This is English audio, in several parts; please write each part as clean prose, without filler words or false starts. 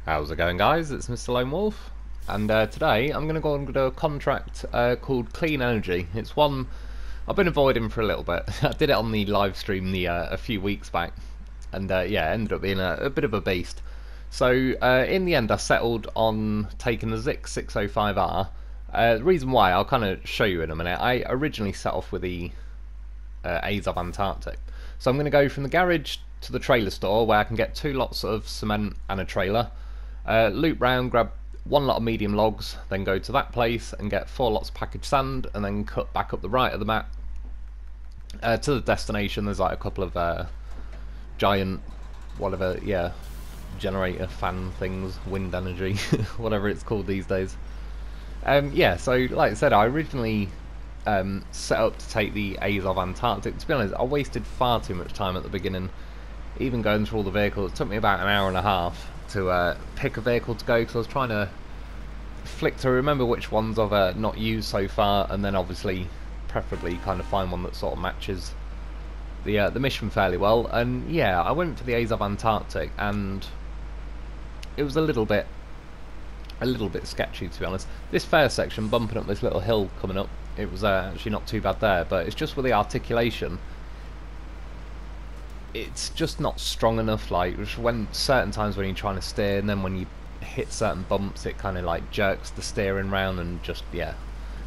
How's it going, guys? It's Mr. Lo4f, and today I'm going to go and do a contract called Clean Energy. It's one I've been avoiding for a little bit. I did it on the live stream a few weeks back, and yeah, it ended up being a bit of a beast. So in the end, I settled on taking the Zikz 605R. The reason why, I'll kind of show you in a minute. I originally set off with the Azov Antarctic, so I'm going to go from the garage to the trailer store where I can get 2 lots of cement and a trailer. Loop round, grab 1 lot of medium logs, then go to that place and get 4 lots of packaged sand, and then cut back up the right of the map to the destination. There's like a couple of giant, whatever, yeah, generator fan things, wind energy, whatever it's called these days. Yeah, so like I said, I originally set up to take the Azov Antarctic. To be honest, I wasted far too much time at the beginning, even going through all the vehicles. It took me about an hour and a half to pick a vehicle to go, because I was trying to flick to remember which ones I've not used so far, and then obviously preferably kind of find one that sort of matches the mission fairly well. And yeah, I went for the Azov Antarctic, and it was a little bit sketchy, to be honest. This first section, bumping up this little hill coming up, it was actually not too bad there, but it's just with the articulation, it's just not strong enough. Like, when certain times when you're trying to steer, and then when you hit certain bumps, it kind of like jerks the steering round, and just, yeah,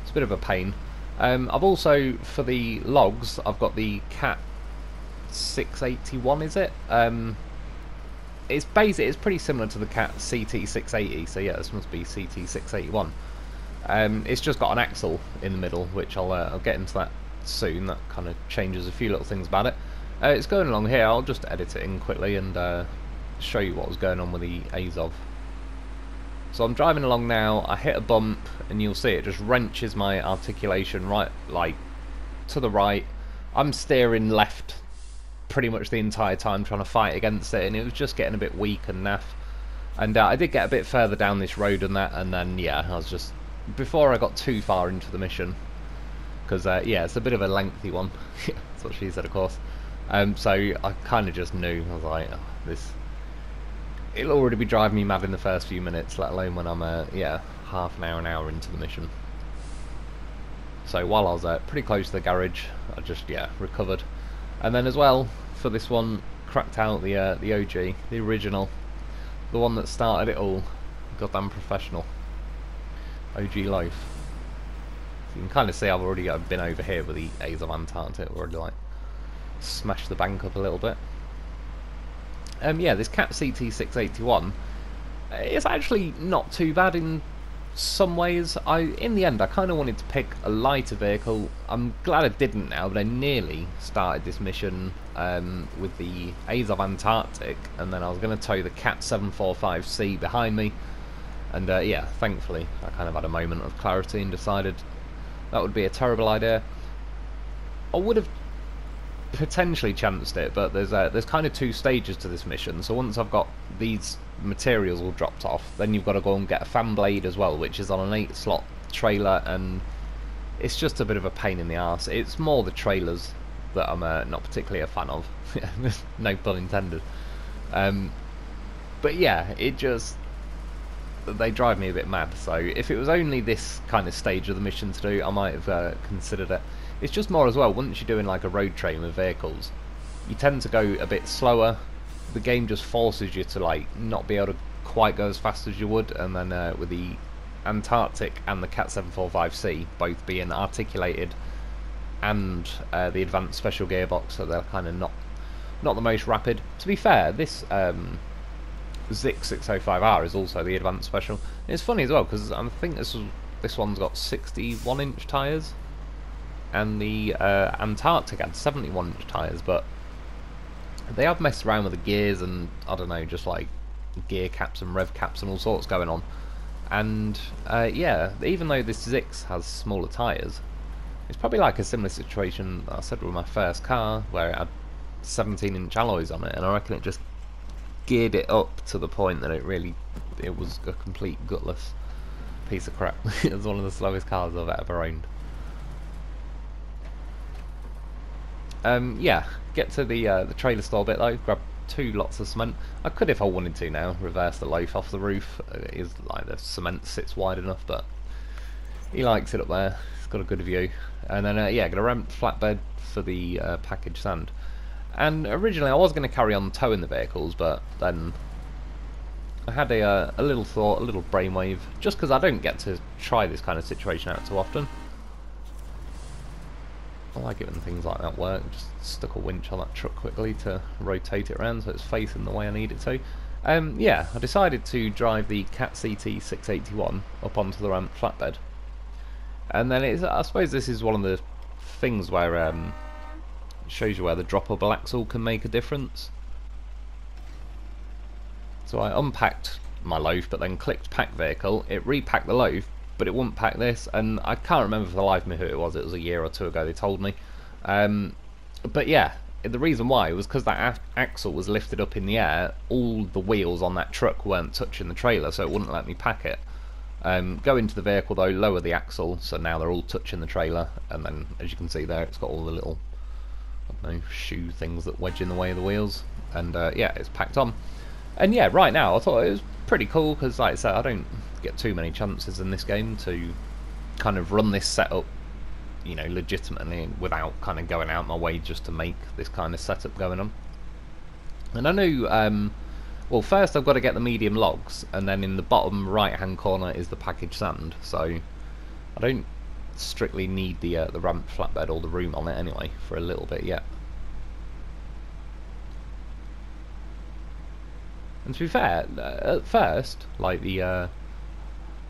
it's a bit of a pain. I've also, for the logs, I've got the CT681, is it? It's basic. It's pretty similar to the CT680, so yeah, this must be CT681. It's just got an axle in the middle, which I'll get into that soon. That kind of changes a few little things about it. It's going along here. I'll just edit it in quickly and show you what was going on with the Azov. So I'm driving along now. I hit a bump, and you'll see it just wrenches my articulation right, like, to the right. I'm steering left pretty much the entire time, trying to fight against it, and it was just getting a bit weak and naff. And I did get a bit further down this road and that, and then yeah, I was just, before I got too far into the mission, because yeah, it's a bit of a lengthy one. That's what she said, of course. So I kind of just knew. I was like, oh, it'll already be driving me mad in the first few minutes, let alone when I'm yeah, half an hour into the mission. So while I was pretty close to the garage, I just, yeah, recovered. And then as well, for this one, cracked out the OG, the original, the one that started it all. Goddamn professional. OG Loaf. So you can kind of see I've already been over here with the Azov Antarctic. I've already like smashed the bank up a little bit. Yeah, this CT681, it's actually not too bad in some ways. In the end, I kind of wanted to pick a lighter vehicle. I'm glad I didn't now, but I nearly started this mission with the Azov Antarctic, and then I was going to tow the CT785C behind me, and yeah, thankfully I kind of had a moment of clarity and decided that would be a terrible idea. I would have potentially chanced it, but there's kind of 2 stages to this mission. So once I've got these materials all dropped off, then you've got to go and get a fan blade as well, which is on an 8-slot trailer, and it's just a bit of a pain in the arse. It's more the trailers that I'm not particularly a fan of. No pun intended. But yeah, they drive me a bit mad. So if it was only this kind of stage of the mission to do, I might have considered it. It's just more as well, once you're doing like a road train with vehicles, you tend to go a bit slower. The game just forces you to like not be able to quite go as fast as you would, and then with the Antarctic and the CT745C both being articulated and the advanced special gearbox, so they're kind of not the most rapid. To be fair, this Zikz 605R is also the advanced special. And it's funny as well, because I think this one's got 61-inch tyres, and the Antarctic had 71-inch tyres, but they have messed around with the gears and, I don't know, just like gear caps and rev caps and all sorts going on. And yeah, even though this Zikz has smaller tyres, it's probably like a similar situation that I said with my first car, where it had 17-inch alloys on it, and I reckon it just geared it up to the point that it was a complete gutless piece of crap. It was one of the slowest cars I've ever owned. Yeah, get to the trailer store bit though, grab 2 lots of cement. I could, if I wanted to now, reverse the loaf off the roof. It is like the cement sits wide enough, but he likes it up there. It's got a good view. And then, yeah, got a ramped flatbed for the packaged sand. And originally I was going to carry on towing the vehicles, but then I had a little thought, a little brainwave, just because I don't get to try this kind of situation out too often. I like it when things like that work. Just stuck a winch on that truck quickly to rotate it around so it's facing the way I need it to. Yeah, I decided to drive the Cat CT681 up onto the ramped flatbed. And then I suppose this is one of the things where it shows you where the droppable axle can make a difference. So I unpacked my loaf, but then clicked pack vehicle. It repacked the loaf, but it wouldn't pack this, and I can't remember for the life of me who it was. It was a year or two ago they told me. But yeah, the reason why was because that axle was lifted up in the air. All the wheels on that truck weren't touching the trailer, so it wouldn't let me pack it. Go into the vehicle though, lower the axle, so now they're all touching the trailer, and then as you can see there, it's got all the little, I don't know, shoe things that wedge in the way of the wheels, and yeah, it's packed on. And yeah, right now I thought it was pretty cool because, like I said, I don't get too many chances in this game to kind of run this setup, you know, legitimately without kind of going out my way just to make this kind of setup going on. And I know, well, first I've got to get the medium logs, and then in the bottom right hand corner is the packaged sand, so I don't strictly need the ramped flatbed or the room on it anyway for a little bit yet. And to be fair, at first, like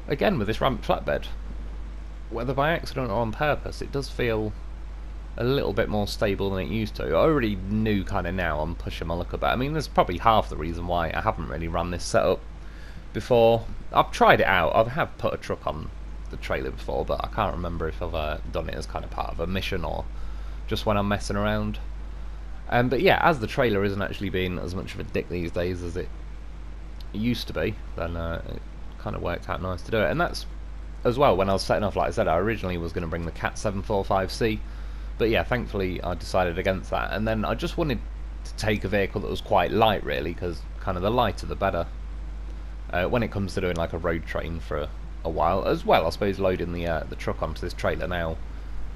again with this ramped flatbed, whether by accident or on purpose, it does feel a little bit more stable than it used to. I already knew kind of now I'm pushing my luck a bit. I mean, there's probably half the reason why I haven't really run this setup before. I've tried it out. I have put a truck on the trailer before, but I can't remember if I've done it as kind of part of a mission or just when I'm messing around. But yeah, as the trailer isn't actually being as much of a dick these days as it used to be, then it kind of worked out nice to do it. And that's as well, when I was setting off, like I said, I originally was going to bring the Cat 745C, but yeah, thankfully I decided against that. And then I just wanted to take a vehicle that was quite light, really, because kind of the lighter the better when it comes to doing like a road train for a while. As well, I suppose loading the truck onto this trailer now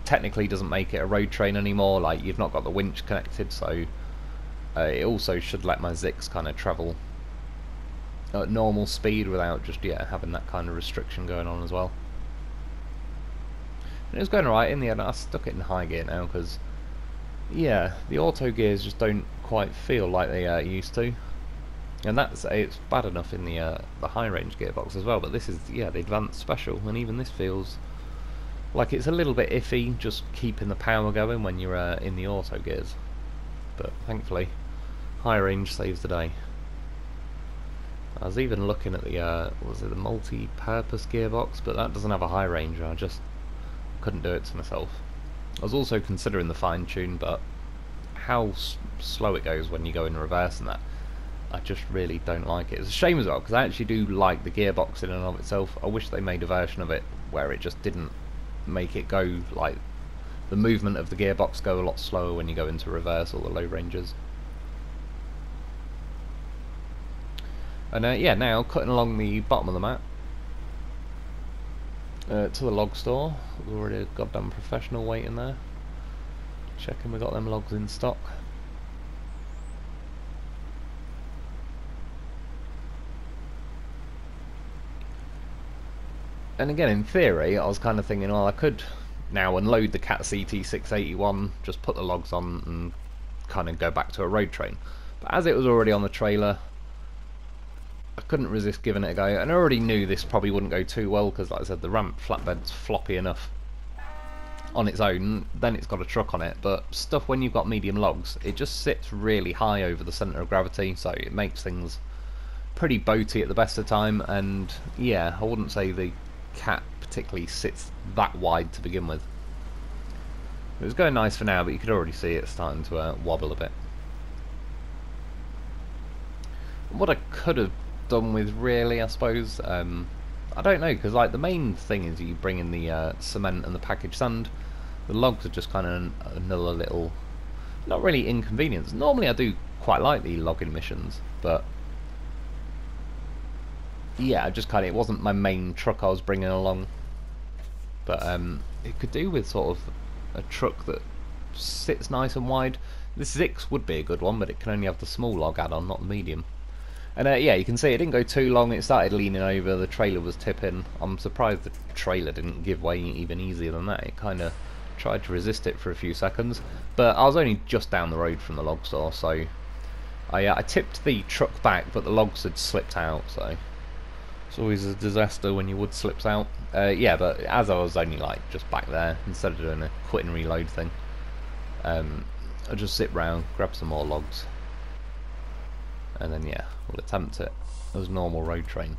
technically doesn't make it a road train anymore. Like, you've not got the winch connected, so it also should let my Zikz kind of travel at normal speed without just having that kind of restriction going on as well. And it was going alright in the end. I stuck it in high gear now because, yeah, the auto gears just don't quite feel like they used to, and it's bad enough in the high range gearbox as well. But this is the advanced special, and even this feels like it's a little bit iffy just keeping the power going when you're in the auto gears. But thankfully, high range saves the day. I was even looking at the the multi-purpose gearbox, but that doesn't have a high range. I just couldn't do it to myself. I was also considering the fine tune, but how slow it goes when you go in reverse and that, I just really don't like it. It's a shame as well, because I actually do like the gearbox in and of itself. I wish they made a version of it where it just didn't make it go, like, the movement of the gearbox go a lot slower when you go into reverse or the low ranges. And yeah, now cutting along the bottom of the map to the log store. We've already a goddamn professional waiting there, checking we got them logs in stock. And again, in theory, I was kind of thinking, well, I could now unload the Cat CT681, just put the logs on and kind of go back to a road train. But as it was already on the trailer, I couldn't resist giving it a go, and I already knew this probably wouldn't go too well because, like I said, the ramped flatbed's floppy enough on its own, then it's got a truck on it, but stuff when you've got medium logs, it just sits really high over the centre of gravity, so it makes things pretty boaty at the best of time. And yeah, I wouldn't say the Cat particularly sits that wide to begin with. It was going nice for now, but you could already see it starting to wobble a bit. What I could have done with, really, I suppose, I don't know, because like the main thing is you bring in the cement and the packaged sand. The logs are just kind of another little, not really inconvenience. Normally I do quite like the logging missions, but yeah, just kind of, it wasn't my main truck I was bringing along. But it could do with sort of a truck that sits nice and wide. This Zikz would be a good one, but it can only have the small log add-on, not the medium. And yeah, you can see it didn't go too long. It started leaning over, the trailer was tipping. I'm surprised the trailer didn't give way even easier than that. It kind of tried to resist it for a few seconds. But I was only just down the road from the log store, so I tipped the truck back, but the logs had slipped out, so it's always a disaster when your wood slips out. Yeah, but as I was only like just back there, instead of doing a quit and reload thing, I'll just sit round, grab some more logs, and then yeah, we'll attempt it as normal road train.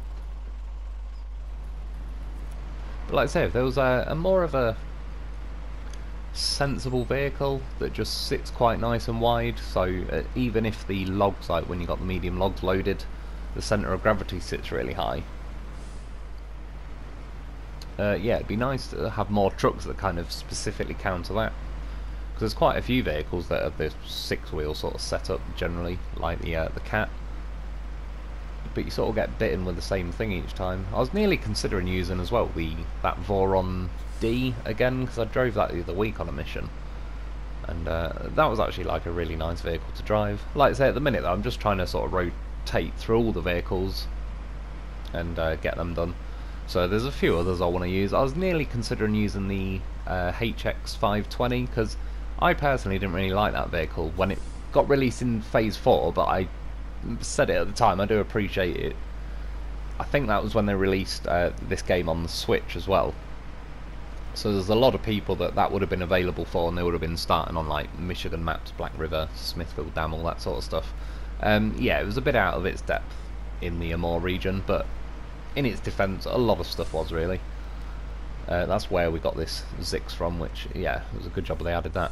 But like I say, if there was a more of a sensible vehicle that just sits quite nice and wide, so even if the logs, like when you got the medium logs loaded, the centre of gravity sits really high. Yeah, it'd be nice to have more trucks that kind of specifically counter that. Because there's quite a few vehicles that have this 6-wheel sort of setup generally, like the Cat. But you sort of get bitten with the same thing each time. I was nearly considering using as well that Voron D again, because I drove that the other week on a mission. And that was actually like a really nice vehicle to drive. Like I say, at the minute though, I'm just trying to sort of rotate through all the vehicles and get them done. So there's a few others I want to use. I was nearly considering using the HX520, because I personally didn't really like that vehicle when it got released in Phase 4, but I said it at the time, I do appreciate it. I think that was when they released this game on the Switch as well. So there's a lot of people that would have been available for, and they would have been starting on like Michigan maps, Black River, Smithfield Dam, all that sort of stuff. Yeah, it was a bit out of its depth in the Amur region, but in its defence, a lot of stuff was really. That's where we got this Zikz from, which, yeah, it was a good job they added that.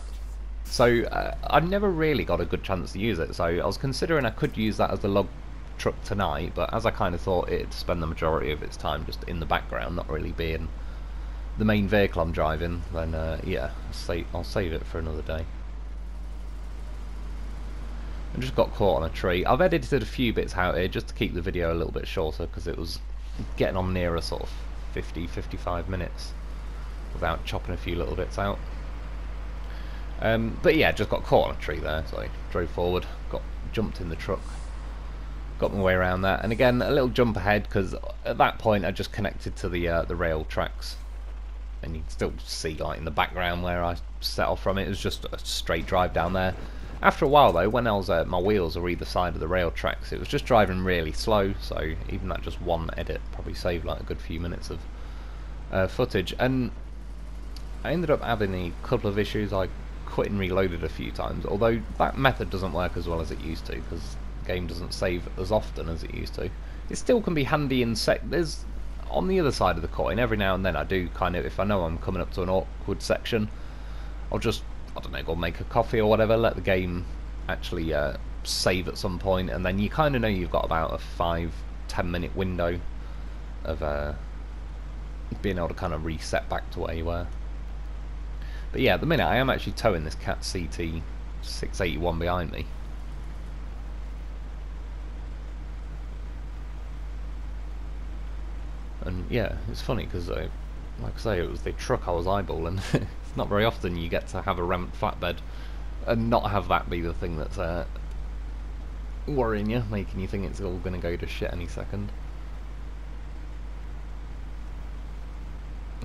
So I've never really got a good chance to use it, so I was considering I could use that as the log truck tonight, but as I kind of thought it'd spend the majority of its time just in the background, not really being the main vehicle I'm driving, then yeah, I'll save it for another day. I just got caught on a tree. I've edited a few bits out here just to keep the video a little bit shorter, because it was getting on near a sort of 50-55 minutes without chopping a few little bits out. But yeah, just got caught on a tree there, so I drove forward, jumped in the truck, got my way around that, and again a little jump ahead, because at that point I just connected to the rail tracks, and you can still see like in the background where I set off from it. It was just a straight drive down there. After a while though, when I was my wheels are either side of the rail tracks, it was just driving really slow, so even that just one edit probably saved like a good few minutes of footage. And I ended up having a couple of issues. I quit and reloaded a few times, although that method doesn't work as well as it used to, because the game doesn't save as often as it used to. It still can be handy in there's on the other side of the coin, every now and then I do kind of, if I know I'm coming up to an awkward section, I'll just, I don't know, go make a coffee or whatever, let the game actually save at some point, and then you kind of know you've got about a 5-10 minute window of being able to kind of reset back to where you were. But yeah, at the minute I am actually towing this Cat CT681 behind me. And yeah, it's funny because, like I say, it was the truck I was eyeballing. It's not very often you get to have a ramped flatbed and not have that be the thing that's worrying you, making you think it's all going to go to shit any second.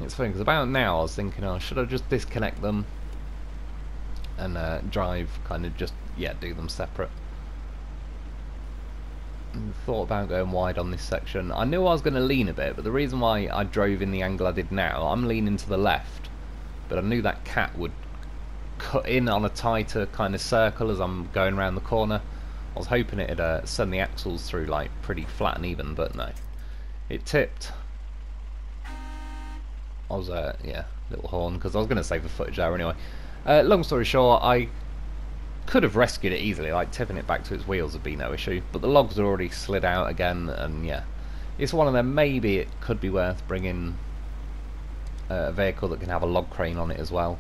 It's funny because about now I was thinking, oh, should I just disconnect them and drive, kind of just, yeah, do them separate. And thought about going wide on this section. I knew I was going to lean a bit, but the reason why I drove in the angle I did now, I'm leaning to the left, but I knew that Cat would cut in on a tighter kind of circle as I'm going around the corner. I was hoping it'd send the axles through like pretty flat and even, but no, it tipped. I was, yeah, little horn, because I was going to save the footage there anyway. Long story short, I could have rescued it easily, like tipping it back to its wheels would be no issue, but the logs had already slid out again, and yeah, it's one of them. Maybe it could be worth bringing a vehicle that can have a log crane on it as well.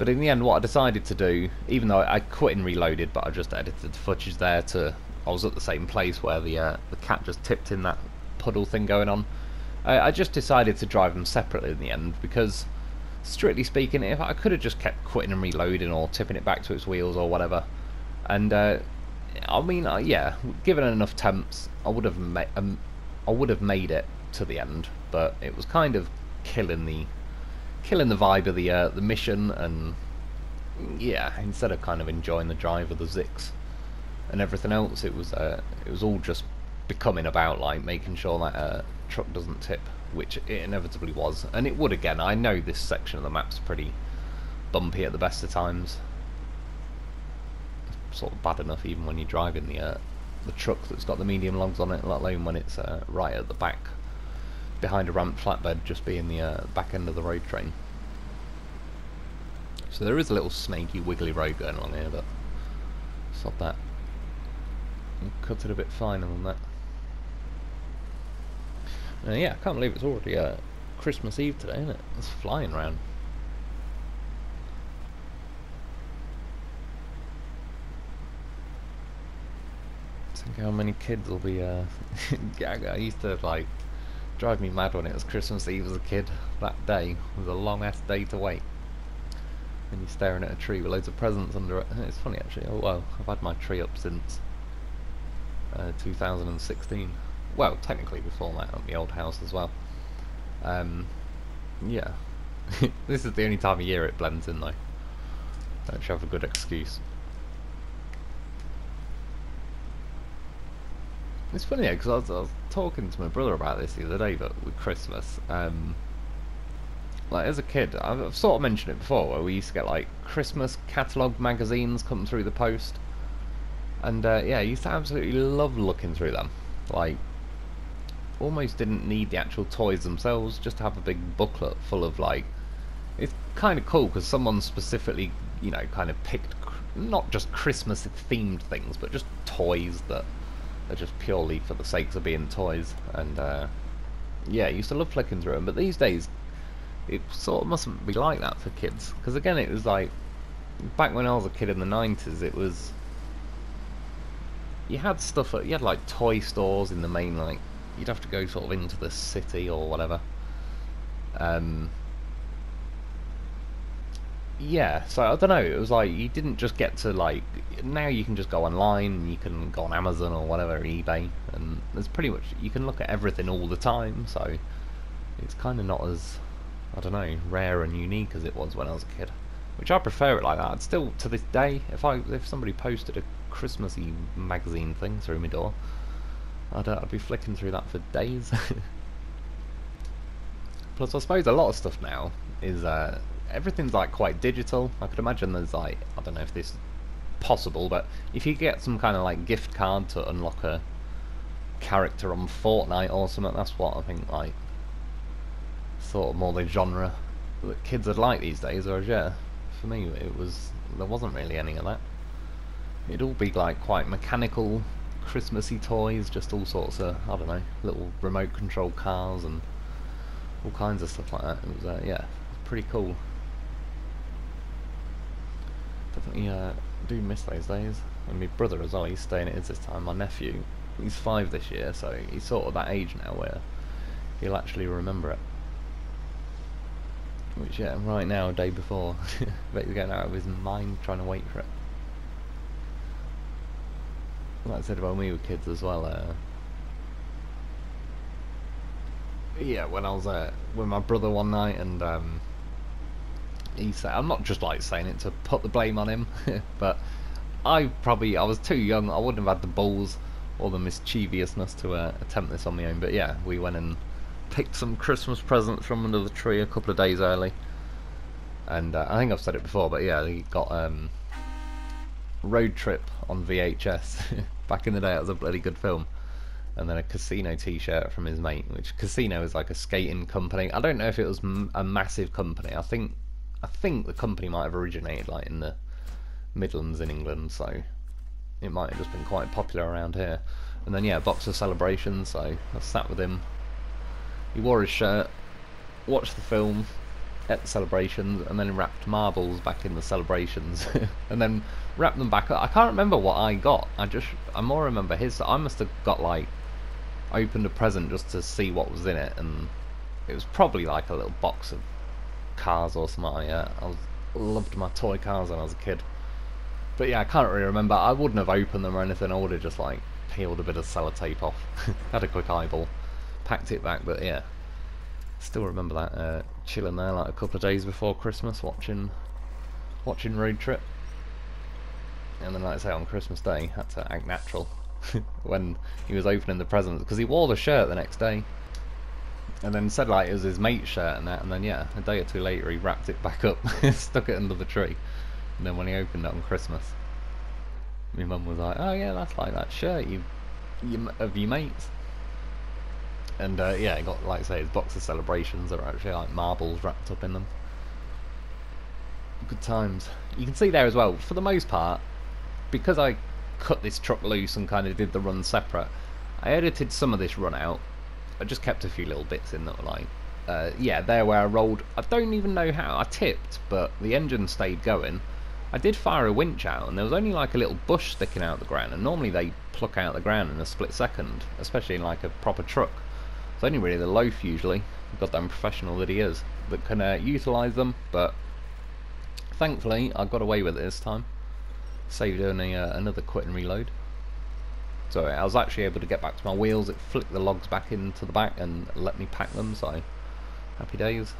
But in the end, what I decided to do, even though I quit and reloaded, but I just edited the footage there to, I was at the same place where the cat just tipped in that puddle thing going on. I just decided to drive them separately in the end, because strictly speaking, if I could have just kept quitting and reloading or tipping it back to its wheels or whatever, and I mean, yeah, given enough attempts, I would have made it to the end, but it was kind of killing the vibe of the mission, and yeah, instead of kind of enjoying the drive of the Zikz and everything else, it was all just becoming about like making sure that truck doesn't tip, which it inevitably was, and it would again. I know this section of the map's pretty bumpy at the best of times. It's sort of bad enough even when you're driving the truck that's got the medium logs on it, let alone when it's right at the back behind a ramped flatbed, just being the back end of the road train. So there is a little snaky wiggly road going along here, but stop that. We'll cut it a bit finer than that. Yeah, I can't believe it's already Christmas Eve today, isn't it? It's flying around. Think how many kids will be yeah, I used to like drive me mad when it was Christmas Eve as a kid. That day was a long ass day to wait, and you're staring at a tree with loads of presents under it. It's funny actually. Oh well, I've had my tree up since 2016. Well, technically before that at the old house as well. Yeah. This is the only time of year it blends in though. Don't you have a good excuse? It's funny because I was talking to my brother about this the other day, but with Christmas, like as a kid, I've sort of mentioned it before, where we used to get like Christmas catalogue magazines come through the post, and yeah, I used to absolutely love looking through them. Like, almost didn't need the actual toys themselves, just to have a big booklet full of like, it's kind of cool because someone specifically, you know, kind of picked not just Christmas themed things, but just toys that are just purely for the sakes of being toys. And yeah, I used to love flicking through them, but these days it sort of mustn't be like that for kids, because again, it was like back when I was a kid in the 90s, it was, you had stuff you had like toy stores in the main, like you'd have to go sort of into the city or whatever. Yeah, so I don't know, it was like you didn't just get to like, now you can just go online and you can go on Amazon or whatever, eBay, and there's pretty much, you can look at everything all the time, so it's kind of not as, I don't know, rare and unique as it was when I was a kid, which I prefer it like that. I'd still, to this day, if somebody posted a Christmassy magazine thing through my door, I'd be flicking through that for days. Plus I suppose a lot of stuff now is everything's like quite digital. I could imagine there's like, I don't know if this is possible, but if you get some kind of like gift card to unlock a character on Fortnite or something, that's what I think, like sort of more the genre that kids would like these days. Whereas yeah, for me there wasn't really any of that. It'd all be like quite mechanical Christmassy toys, just all sorts of, I don't know, little remote control cars and all kinds of stuff like that. It was yeah, pretty cool. Definitely do miss those days. And my brother as well, he's staying at his this time. My nephew, he's 5 this year, so he's sort of that age now where he'll actually remember it. Which yeah, right now, day before, bet he's getting out of his mind trying to wait for it. Like I said when we were kids as well, yeah, when I was with my brother one night, and he said, I'm not just like saying it to put the blame on him, but I was too young, I wouldn't have had the balls or the mischievousness to attempt this on my own. But yeah, we went and picked some Christmas presents from under the tree a couple of days early, and I think I've said it before, but yeah, he got Road Trip on VHS. Back in the day, it was a bloody good film. And then a Casino t-shirt from his mate, which Casino is like a skating company. I don't know if it was a massive company. I think the company might have originated like in the Midlands in England, so it might have just been quite popular around here. And then yeah, a box of Celebrations, so I sat with him. He wore his shirt, watched the film, at celebrations, and then wrapped marbles back in the celebrations, and then wrapped them back up. I can't remember what I got. I more remember his. I must have got like opened a present just to see what was in it, and it was probably like a little box of cars or something like that. Loved my toy cars when I was a kid. But yeah, I can't really remember. I wouldn't have opened them or anything. I would have just like peeled a bit of sellotape off, had a quick eyeball, packed it back. But yeah, still remember that chilling there like a couple of days before Christmas, watching Road Trip. And then, like I say, on Christmas Day, had to act natural when he was opening the presents, because he wore the shirt the next day, and then said like it was his mate's shirt and that, and then yeah, a day or two later he wrapped it back up, stuck it under the tree, and then when he opened it on Christmas, my mum was like, "Oh yeah, that's like that shirt of your mates." And yeah, he got, like I say, his box of celebrations that are actually like marbles wrapped up in them. Good times. You can see there as well, for the most part, because I cut this truck loose and kind of did the run separate, I edited some of this run out. I just kept a few little bits in that were like, yeah, there where I rolled. I don't even know how. I tipped, but the engine stayed going. I did fire a winch out, and there was only like a little bush sticking out the ground, and normally they pluck out the ground in a split second, especially in like a proper truck. It's only really the Lo4f usually, goddamn professional that he is, that can utilise them, but thankfully I got away with it this time. Saved doing another quit and reload. So I was actually able to get back to my wheels. It flicked the logs back into the back and let me pack them, so happy days.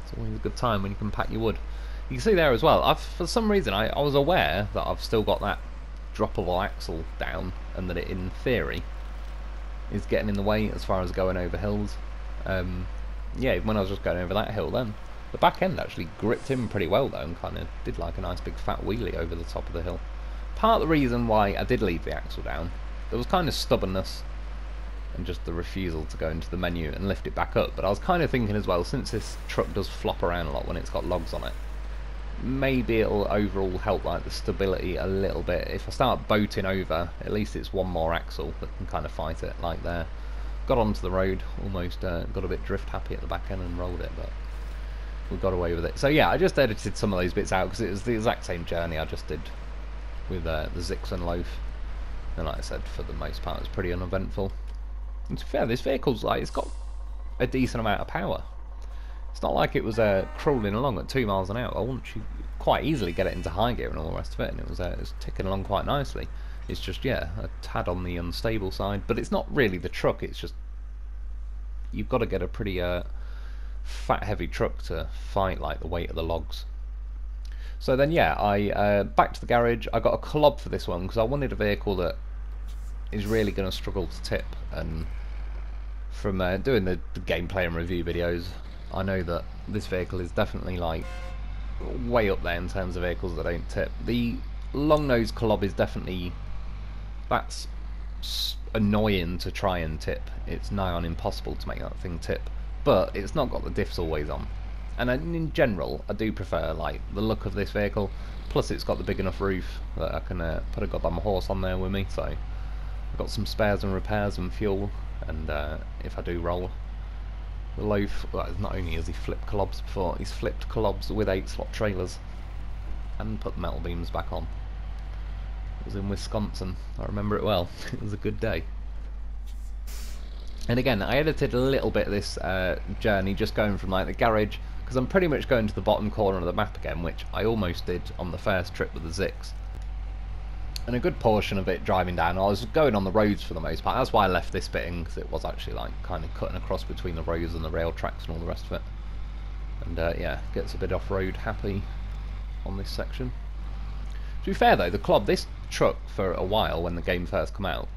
It's always a good time when you can pack your wood. You can see there as well, for some reason I was aware that I've still got that droppable axle down, and that it in theory is getting in the way as far as going over hills. Yeah, when I was just going over that hill then, the back end actually gripped in pretty well though, and kind of did like a nice big fat wheelie over the top of the hill. Part of the reason why I did leave the axle down, there was kind of stubbornness and just the refusal to go into the menu and lift it back up, but I was kind of thinking as well, since this truck does flop around a lot when it's got logs on it, maybe it'll overall help like the stability a little bit. If I start boating over, at least it's one more axle that can kind of fight it. Like there, got onto the road, almost got a bit drift happy at the back end and rolled it, but we got away with it. So yeah, I just edited some of those bits out because it was the exact same journey I just did with the Zikz and Lo4f, and like I said, for the most part it was pretty uneventful. And to be fair, this vehicle's like, it's got a decent amount of power. It's not like it was crawling along at 2 miles an hour. Once you quite easily get it into high gear and all the rest of it, and it was ticking along quite nicely. It's just, yeah, a tad on the unstable side, but it's not really the truck, it's just you've got to get a pretty fat heavy truck to fight like the weight of the logs. So then yeah, I back to the garage. I got a Kolob for this one because I wanted a vehicle that is really going to struggle to tip, and from doing the gameplay and review videos, I know that this vehicle is definitely like way up there in terms of vehicles that don't tip. The long nose Kolob is definitely, that's annoying to try and tip. It's nigh on impossible to make that thing tip, but it's not got the diffs always on. And in general, I do prefer like the look of this vehicle. Plus, it's got the big enough roof that I can put a goddamn horse on there with me. So I've got some spares and repairs and fuel. And if I do roll, the Lo4f, well, not only has he flipped Kolobs before, he's flipped Kolobs with 8-slot trailers and put the metal beams back on. It was in Wisconsin. I remember it well. It was a good day. And again, I edited a little bit of this journey, just going from like the garage, because I'm pretty much going to the bottom corner of the map again, which I almost did on the first trip with the Zikz. And a good portion of it driving down, I was going on the roads for the most part. That's why I left this bit in, because it was actually like kind of cutting across between the roads and the rail tracks and all the rest of it. And yeah, gets a bit off-road happy on this section. To be fair though, the Kolob, this truck for a while when the game first came out,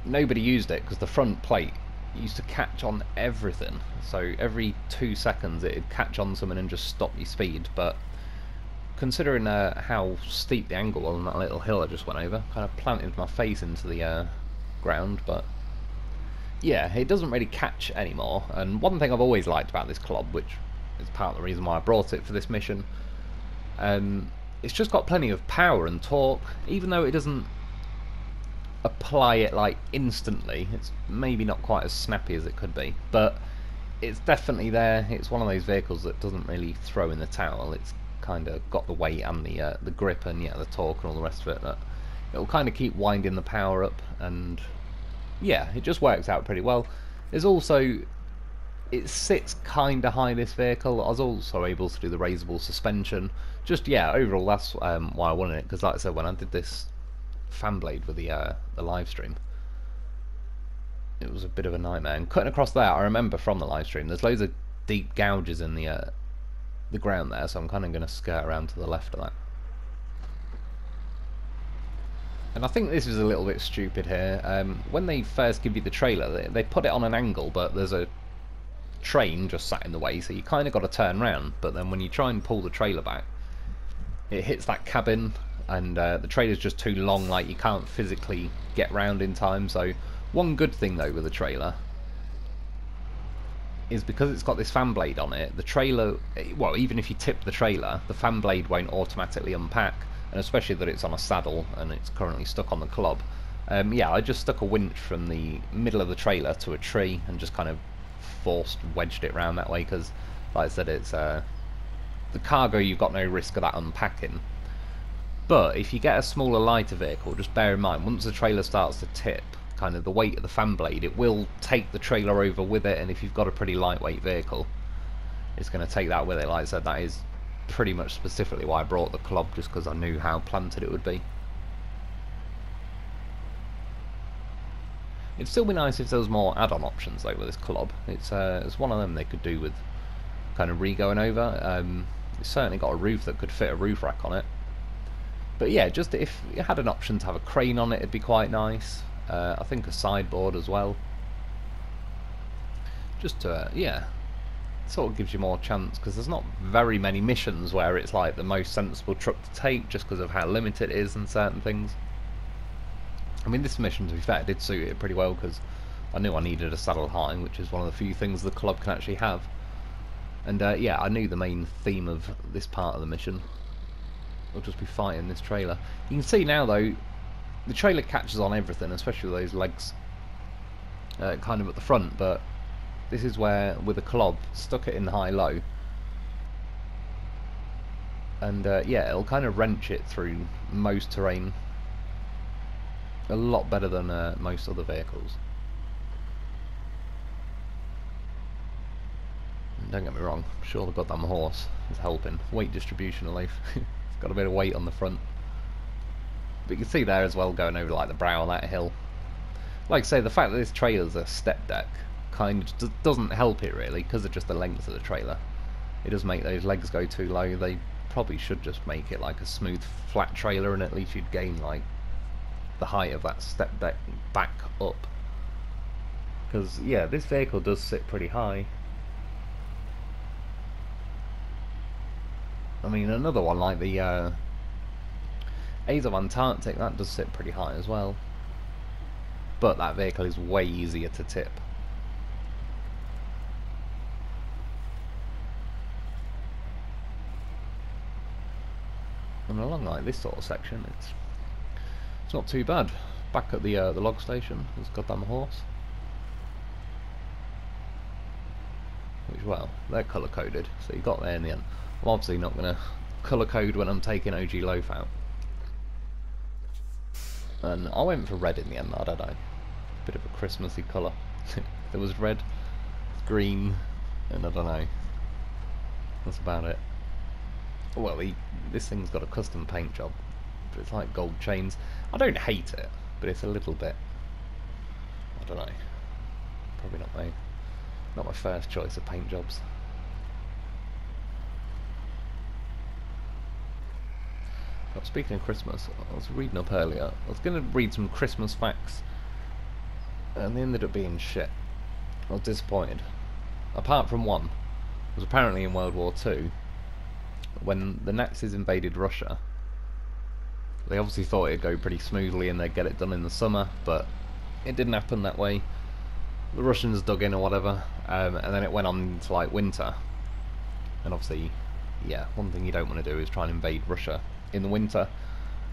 nobody used it because the front plate used to catch on everything. So every 2 seconds it'd catch on something and just stop your speed. But considering how steep the angle was on that little hill I just went over, kind of planted my face into the ground. But yeah, it doesn't really catch anymore. And one thing I've always liked about this Kolob, which is part of the reason why I brought it for this mission, it's just got plenty of power and torque, even though it doesn't apply it like instantly. It's maybe not quite as snappy as it could be, but it's definitely there. It's one of those vehicles that doesn't really throw in the towel. It's kind of got the weight and the grip and the torque and all the rest of it. That it'll kind of keep winding the power up, and yeah, it just works out pretty well. There's also, it sits kind of high, this vehicle. I was also able to do the raisable suspension. Just, yeah, overall that's why I wanted it, because like I said, when I did this fan blade with the live stream, it was a bit of a nightmare. And cutting across there, I remember from the live stream, there's loads of deep gouges in the ground there, so I'm kind of going to skirt around to the left of that. And I think this is a little bit stupid here. When they first give you the trailer, they put it on an angle, but there's a train just sat in the way, so you kind of got to turn round. But then when you try and pull the trailer back, it hits that cabin, and the trailer's just too long, like you can't physically get round in time. So one good thing though with the trailer is because it's got this fan blade on it, the trailer, well, even if you tip the trailer, the fan blade won't automatically unpack, and especially that it's on a saddle and it's currently stuck on the Kolob. Yeah, I just stuck a winch from the middle of the trailer to a tree and just kind of wedged it around that way, because like I said, it's the cargo, you've got no risk of that unpacking. But if you get a smaller, lighter vehicle, just bear in mind, once the trailer starts to tip, kind of the weight of the fan blade, it will take the trailer over with it, and if you've got a pretty lightweight vehicle, it's going to take that with it. Like I said, that is pretty much specifically why I brought the Kolob, just because I knew how planted it would be. It'd still be nice if there was more add-on options though with this Kolob. It's one of them they could do with kind of re-going over. It's certainly got a roof that could fit a roof rack on it. But yeah, just if you had an option to have a crane on it, it'd be quite nice. I think a sideboard as well. Just to, yeah, sort of gives you more chance, because there's not very many missions where it's like the most sensible truck to take, just because of how limited it is and certain things. I mean, this mission, to be fair, did suit it pretty well, because I knew I needed a saddle high, which is one of the few things the Kolob can actually have. And yeah, I knew the main theme of this part of the mission will just be fighting this trailer. You can see now though, the trailer catches on everything, especially with those legs kind of at the front, but this is where, with the Kolob, stuck it in high-low, and yeah, it'll kind of wrench it through most terrain a lot better than most other vehicles. And don't get me wrong, I'm sure the goddamn horse is helping. Weight distribution, it's got a bit of weight on the front. But you can see there as well, going over like the brow of that hill. Like I say, the fact that this trailer's a step deck kind of doesn't help it really, because of just the length of the trailer. It does make those legs go too low. They probably should just make it like a smooth flat trailer, and at least you'd gain like the height of that step deck back up. Because yeah, this vehicle does sit pretty high. I mean, another one like the Azov Antarctic, that does sit pretty high as well, but that vehicle is way easier to tip. And along like this sort of section, it's not too bad. Back at the log station, there's a goddamn horse. Which, well, they're colour coded, so you got there in the end. I'm obviously not going to colour code when I'm taking OG Lo4f out. And I went for red in the end, I don't know. Bit of a Christmassy colour. There was red, green, and I don't know. That's about it. Well, this thing's got a custom paint job. But it's like gold chains. I don't hate it, but it's a little bit, I don't know. Probably not my first choice of paint jobs. But speaking of Christmas, I was reading up earlier. I was going to read some Christmas facts, and they ended up being shit. I was disappointed. Apart from one, it was apparently in World War II, when the Nazis invaded Russia. They obviously thought it'd go pretty smoothly and they'd get it done in the summer, but it didn't happen that way. The Russians dug in or whatever, and then it went on to like winter. And obviously, yeah, one thing you don't want to do is try and invade Russia in the winter.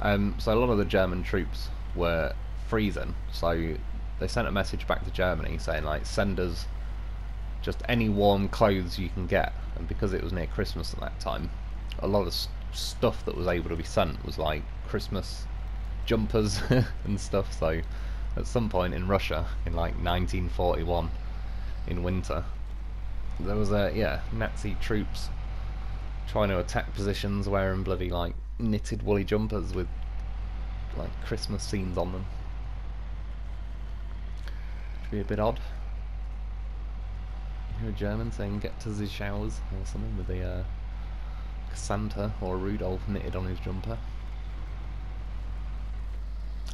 So a lot of the German troops were freezing, so they sent a message back to Germany saying like, send us just any warm clothes you can get, and because it was near Christmas at that time, a lot of stuff that was able to be sent was like Christmas jumpers and stuff. So at some point in Russia in like 1941 in winter, there was Nazi troops trying to attack positions wearing bloody like knitted woolly jumpers with like Christmas scenes on them. Which would be a bit odd. You hear a German saying "get to the showers" or something with a Santa or a Rudolph knitted on his jumper.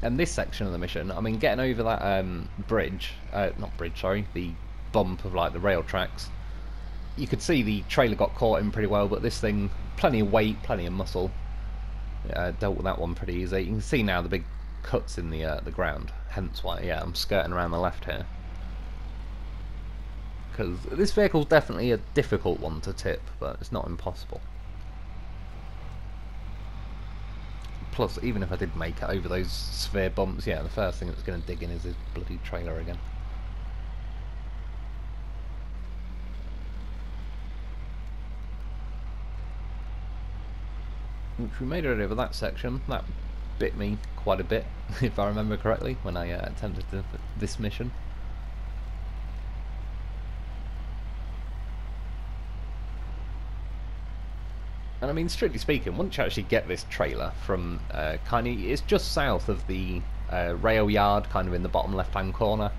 And this section of the mission, I mean, getting over that the bump of like the rail tracks, you could see the trailer got caught in pretty well, but this thing, plenty of weight, plenty of muscle, dealt with that one pretty easy. You can see now the big cuts in the ground, hence why I'm skirting around the left here, because this vehicle's definitely a difficult one to tip, but it's not impossible. Plus, even if I did make it over those severe bumps, the first thing that's going to dig in is this bloody trailer again. Which we made it over that section. That bit me quite a bit, if I remember correctly, when I attempted this mission. And I mean, strictly speaking, once you actually get this trailer from it's just south of the rail yard, kind of in the bottom left-hand corner.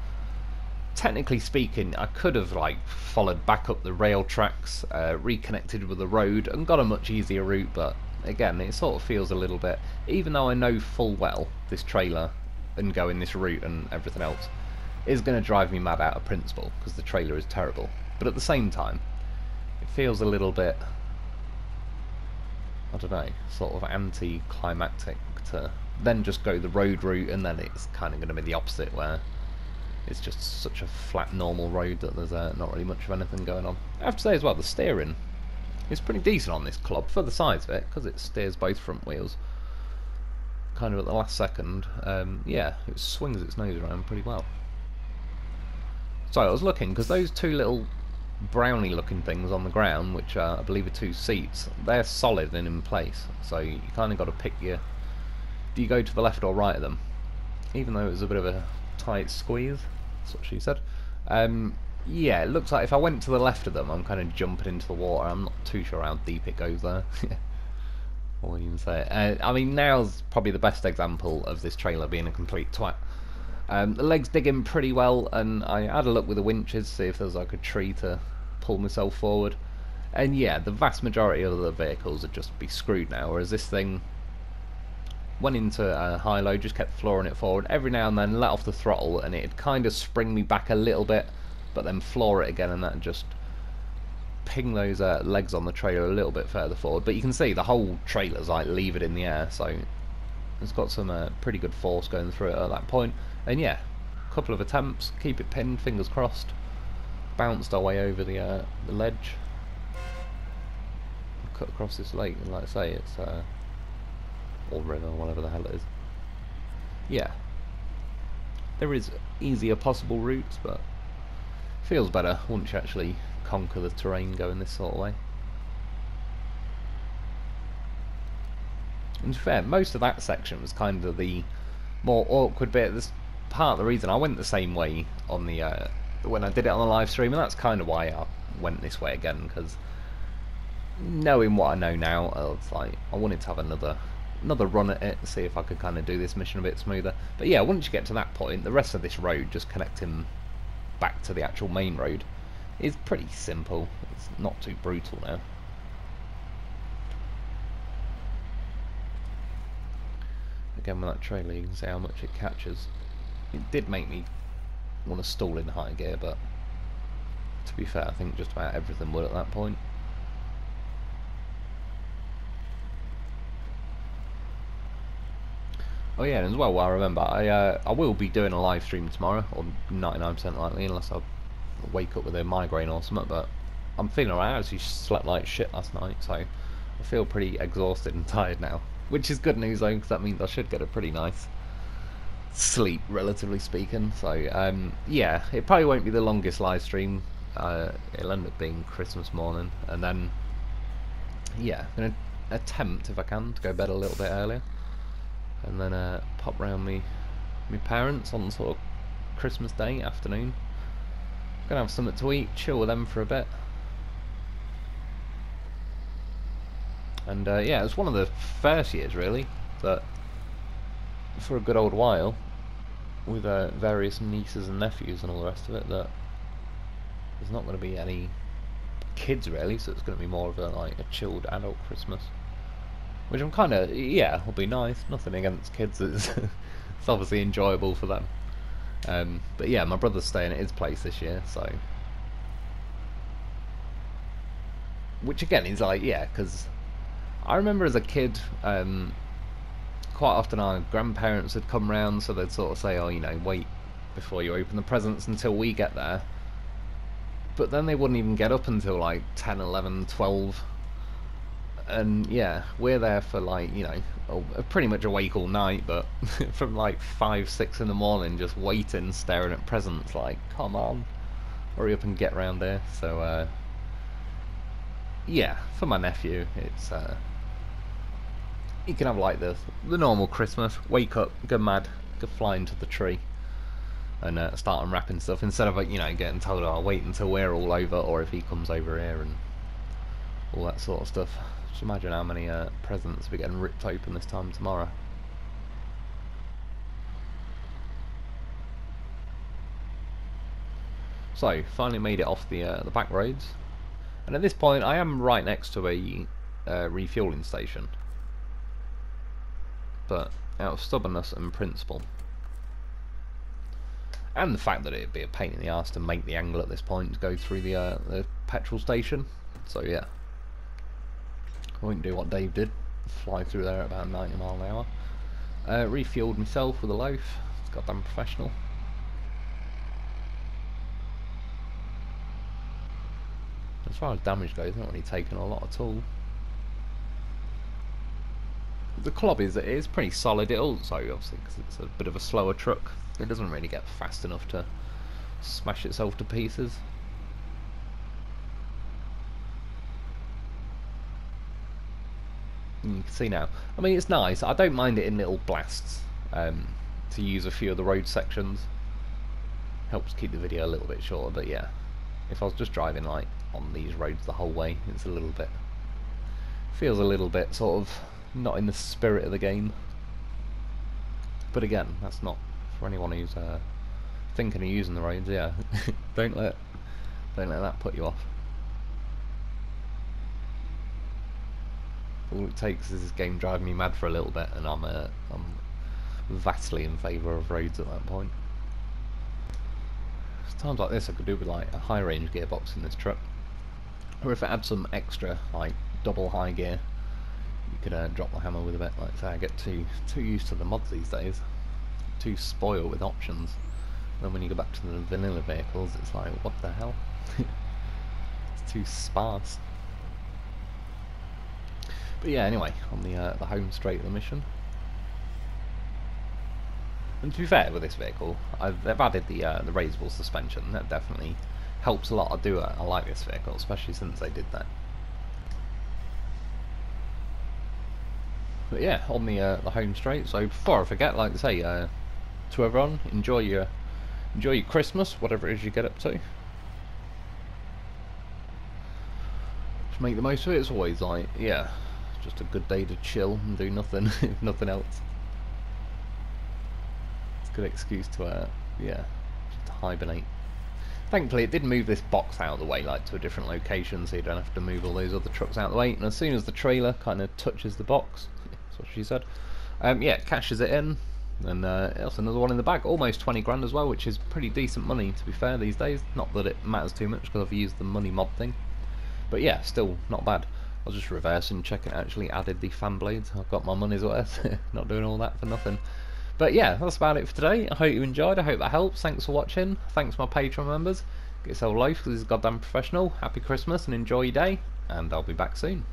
Technically speaking, I could have like followed back up the rail tracks, reconnected with the road, and got a much easier route. But again, it sort of feels a little bit, even though I know full well this trailer and going this route and everything else is going to drive me mad out of principle because the trailer is terrible. But at the same time, it feels a little bit, I don't know, sort of anti-climactic to then just go the road route, and then it's kind of going to be the opposite, where it's just such a flat normal road that there's not really much of anything going on. I have to say as well, the steering is pretty decent on this Kolob for the size of it, because it steers both front wheels kind of at the last second. It swings its nose around pretty well. So I was looking, because those two little brownie looking things on the ground, which I believe are two seats, they're solid and in place, so you kind of got to pick do you go to the left or right of them, even though it was a bit of a tight squeeze. That's what she said. It looks like if I went to the left of them, I'm kind of jumping into the water. I'm not too sure how deep it goes there. What would you even say? I mean, now's probably the best example of this trailer being a complete twat. The legs dig in pretty well, and I had a look with the winches to see if there's like a tree to pull myself forward. And the vast majority of the vehicles would just be screwed now, whereas this thing went into a high low, just kept flooring it forward. Every now and then let off the throttle, and it'd kind of spring me back a little bit, but then floor it again, and that'd just ping those legs on the trailer a little bit further forward. But you can see the whole trailer's like leave it in the air, so it's got some pretty good force going through it at that point. And a couple of attempts, keep it pinned, fingers crossed, bounced our way over the ledge, cut across this lake, and like I say, it's or river, whatever the hell it is. There is easier possible routes, but feels better once you actually conquer the terrain going this sort of way. And to be fair, most of that section was kind of the more awkward bit. This part of the reason I went the same way on the when I did it on the live stream, and that's kind of why I went this way again, because knowing what I know now, it's like I wanted to have another run at it, see if I could kind of do this mission a bit smoother. But once you get to that point, the rest of this road, just connecting back to the actual main road, is pretty simple. It's not too brutal now. Again, with that trailer, you can see how much it catches. It did make me want to stall in high gear, but to be fair, I think just about everything would at that point. Oh yeah, and as well, I remember, I will be doing a live stream tomorrow, or 99% likely, unless I wake up with a migraine or something, but I'm feeling alright. I actually slept like shit last night, so I feel pretty exhausted and tired now. Which is good news though, because that means I should get a pretty nice sleep, relatively speaking. So, it probably won't be the longest live stream. it'll end up being Christmas morning, and then yeah, I'm gonna attempt, if I can, to go to bed a little bit earlier, and then pop round my parents on sort of Christmas Day afternoon. Gonna have something to eat, chill with them for a bit, and yeah, it was one of the first years really that, for a good old while, with various nieces and nephews and all the rest of it, that there's not going to be any kids really, so it's going to be more of a chilled adult Christmas, which I'm kind of, yeah, will be nice. Nothing against kids, it's obviously enjoyable for them. But yeah, my brother's staying at his place this year, so, which again is like, yeah, because I remember as a kid, quite often our grandparents would come round, so they'd sort of say, oh, you know, wait before you open the presents until we get there. But then they wouldn't even get up until like 10, 11, 12. And yeah, we're there for like, you know, pretty much awake all night, but from like 5, 6 in the morning, just waiting, staring at presents, like, come on, hurry up and get round there. So, yeah, for my nephew, it's, you can have like the normal Christmas, wake up, go mad, go fly into the tree, and start unwrapping stuff, instead of, you know, getting told, oh, I'll wait until we're all over, or if he comes over here, and all that sort of stuff. Just imagine how many presents we're getting ripped open this time tomorrow. So, finally made it off the back roads, and at this point I am right next to a refueling station, but out of stubbornness and principle, and the fact that it'd be a pain in the arse to make the angle at this point to go through the petrol station, so yeah, I won't do what Dave did, fly through there at about 90 miles an hour. Refueled myself with a loaf, it's goddamn professional. As far as damage goes, not really taken a lot at all. The Kolob is pretty solid. It also, obviously, because it's a bit of a slower truck, it doesn't really get fast enough to smash itself to pieces. And you can see now, I mean, it's nice. I don't mind it in little blasts, to use a few of the road sections. Helps keep the video a little bit shorter, but yeah, if I was just driving like on these roads the whole way, it's a little bit, feels a little bit sort of not in the spirit of the game. But again, that's not for anyone who's thinking of using the roads. Yeah, don't let that put you off. All it takes is this game driving me mad for a little bit, and I'm vastly in favour of roads at that point. Times like this I could do with like a high range gearbox in this truck, or if it had some extra like double high gear, you could drop the hammer with a bit. Like I say, I get too used to the mods these days, too spoiled with options. And then when you go back to the vanilla vehicles, it's like, what the hell? It's too sparse. But yeah, anyway, on the home straight of the mission. And to be fair with this vehicle, they've added the raisable suspension. That definitely helps a lot. I like this vehicle, especially since they did that. But yeah, on the home straight. So before I forget, like I say, to everyone, enjoy your Christmas, whatever it is you get up to. Just make the most of it. It's always like, yeah, just a good day to chill and do nothing, if nothing else. Good excuse to yeah, just to hibernate. Thankfully it did move this box out of the way, like to a different location, so you don't have to move all those other trucks out of the way, and as soon as the trailer kind of touches the box, that's what she said, yeah, it cashes it in, and that's another one in the bag. Almost 20 grand as well, which is pretty decent money to be fair these days. Not that it matters too much because I've used the money mod thing, but yeah, still not bad. I'll just reverse and check it actually added the fan blades. I've got my money's worth. Not doing all that for nothing. But yeah, that's about it for today. I hope you enjoyed. I hope that helps. Thanks for watching. Thanks my Patreon members. Get yourself a life because this is goddamn professional. Happy Christmas and enjoy your day. And I'll be back soon.